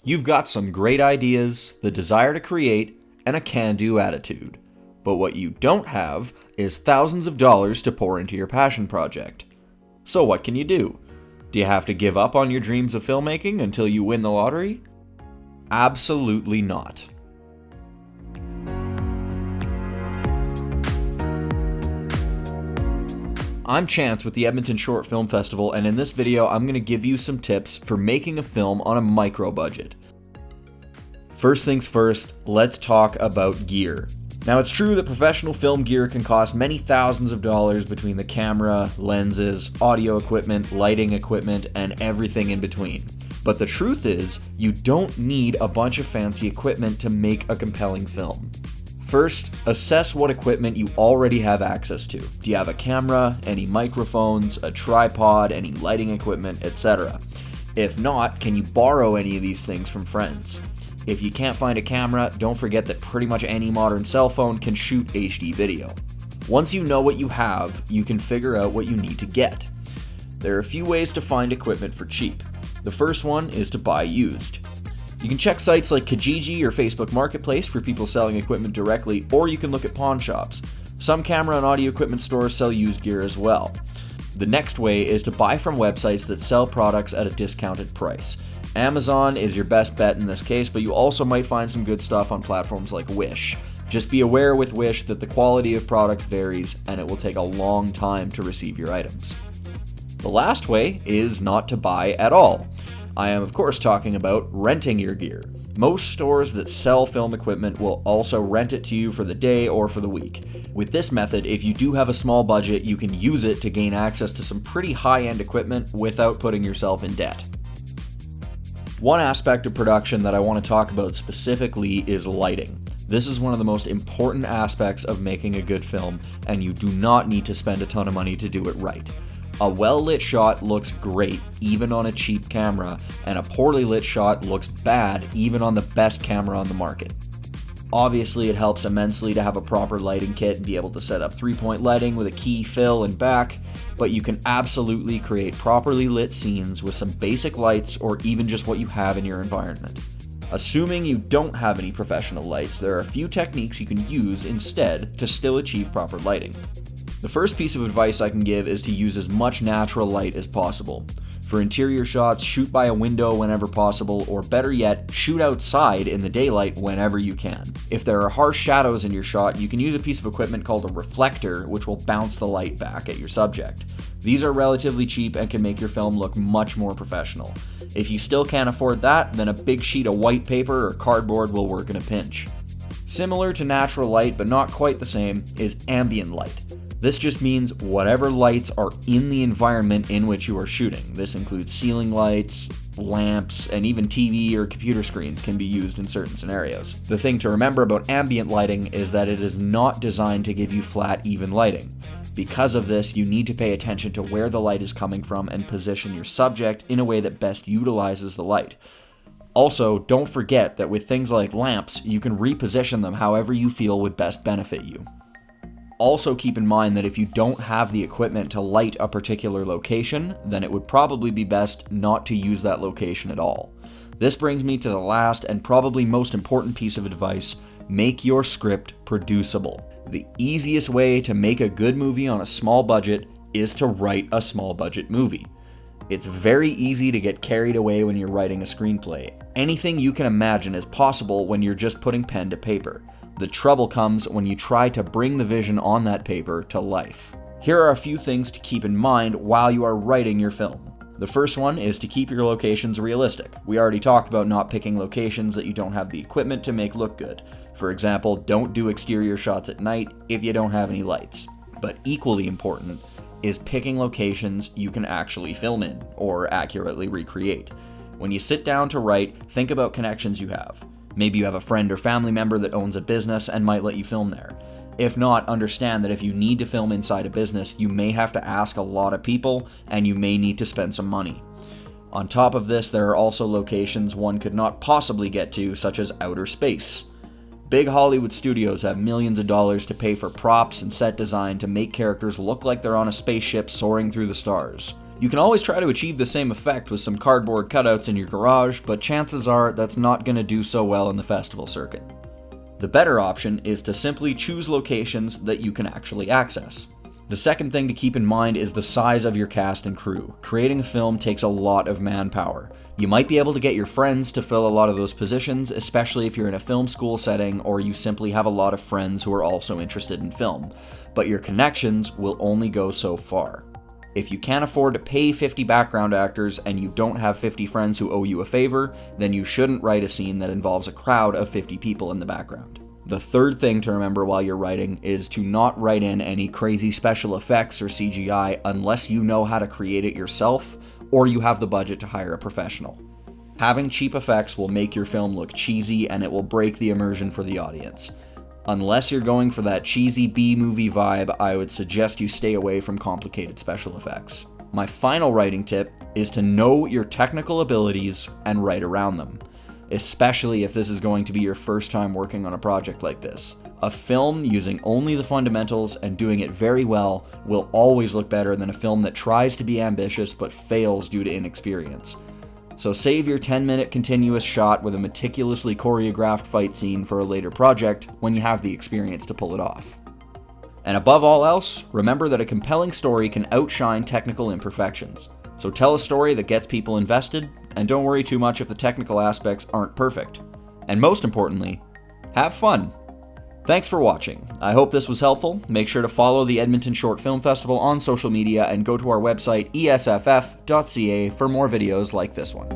You've got some great ideas, the desire to create, and a can-do attitude. But what you don't have is thousands of dollars to pour into your passion project. So what can you do? Do you have to give up on your dreams of filmmaking until you win the lottery? Absolutely not. I'm Chance with the Edmonton Short Film Festival, and in this video I'm going to give you some tips for making a film on a micro budget. First things first, let's talk about gear. Now, it's true that professional film gear can cost many thousands of dollars between the camera, lenses, audio equipment, lighting equipment, and everything in between. But the truth is, you don't need a bunch of fancy equipment to make a compelling film. First, assess what equipment you already have access to. Do you have a camera, any microphones, a tripod, any lighting equipment, etc.? If not, can you borrow any of these things from friends? If you can't find a camera, don't forget that pretty much any modern cell phone can shoot HD video. Once you know what you have, you can figure out what you need to get. There are a few ways to find equipment for cheap. The first one is to buy used. You can check sites like Kijiji or Facebook Marketplace for people selling equipment directly, or you can look at pawn shops. Some camera and audio equipment stores sell used gear as well. The next way is to buy from websites that sell products at a discounted price. Amazon is your best bet in this case, but you also might find some good stuff on platforms like Wish. Just be aware with Wish that the quality of products varies and it will take a long time to receive your items. The last way is not to buy at all. I am of course talking about renting your gear. Most stores that sell film equipment will also rent it to you for the day or for the week. With this method, if you do have a small budget, you can use it to gain access to some pretty high-end equipment without putting yourself in debt. One aspect of production that I want to talk about specifically is lighting. This is one of the most important aspects of making a good film, and you do not need to spend a ton of money to do it right. A well-lit shot looks great even on a cheap camera, and a poorly lit shot looks bad even on the best camera on the market. Obviously, it helps immensely to have a proper lighting kit and be able to set up 3-point lighting with a key, fill, and back, but you can absolutely create properly lit scenes with some basic lights or even just what you have in your environment. Assuming you don't have any professional lights, there are a few techniques you can use instead to still achieve proper lighting. The first piece of advice I can give is to use as much natural light as possible. For interior shots, shoot by a window whenever possible, or better yet, shoot outside in the daylight whenever you can. If there are harsh shadows in your shot, you can use a piece of equipment called a reflector, which will bounce the light back at your subject. These are relatively cheap and can make your film look much more professional. If you still can't afford that, then a big sheet of white paper or cardboard will work in a pinch. Similar to natural light, but not quite the same, is ambient light. This just means whatever lights are in the environment in which you are shooting. This includes ceiling lights, lamps, and even TV or computer screens can be used in certain scenarios. The thing to remember about ambient lighting is that it is not designed to give you flat, even lighting. Because of this, you need to pay attention to where the light is coming from and position your subject in a way that best utilizes the light. Also, don't forget that with things like lamps, you can reposition them however you feel would best benefit you. Also keep in mind that if you don't have the equipment to light a particular location, then it would probably be best not to use that location at all. This brings me to the last and probably most important piece of advice: make your script producible. The easiest way to make a good movie on a small budget is to write a small budget movie. It's very easy to get carried away when you're writing a screenplay. Anything you can imagine is possible when you're just putting pen to paper. The trouble comes when you try to bring the vision on that paper to life. Here are a few things to keep in mind while you are writing your film. The first one is to keep your locations realistic. We already talked about not picking locations that you don't have the equipment to make look good. For example, don't do exterior shots at night if you don't have any lights. But equally important is picking locations you can actually film in or accurately recreate. When you sit down to write, think about connections you have. Maybe you have a friend or family member that owns a business and might let you film there. If not, understand that if you need to film inside a business, you may have to ask a lot of people and you may need to spend some money. On top of this, there are also locations one could not possibly get to, such as outer space. Big Hollywood studios have millions of dollars to pay for props and set design to make characters look like they're on a spaceship soaring through the stars. You can always try to achieve the same effect with some cardboard cutouts in your garage, but chances are that's not going to do so well in the festival circuit. The better option is to simply choose locations that you can actually access. The second thing to keep in mind is the size of your cast and crew. Creating a film takes a lot of manpower. You might be able to get your friends to fill a lot of those positions, especially if you're in a film school setting or you simply have a lot of friends who are also interested in film, but your connections will only go so far. If you can't afford to pay 50 background actors and you don't have 50 friends who owe you a favor, then you shouldn't write a scene that involves a crowd of 50 people in the background. The third thing to remember while you're writing is to not write in any crazy special effects or CGI unless you know how to create it yourself or you have the budget to hire a professional. Having cheap effects will make your film look cheesy and it will break the immersion for the audience. Unless you're going for that cheesy B-movie vibe, I would suggest you stay away from complicated special effects. My final writing tip is to know your technical abilities and write around them, especially if this is going to be your first time working on a project like this. A film using only the fundamentals and doing it very well will always look better than a film that tries to be ambitious but fails due to inexperience. So save your 10-minute continuous shot with a meticulously choreographed fight scene for a later project when you have the experience to pull it off. And above all else, remember that a compelling story can outshine technical imperfections. So tell a story that gets people invested, and don't worry too much if the technical aspects aren't perfect. And most importantly, have fun! Thanks for watching. I hope this was helpful. Make sure to follow the Edmonton Short Film Festival on social media and go to our website esff.ca for more videos like this one.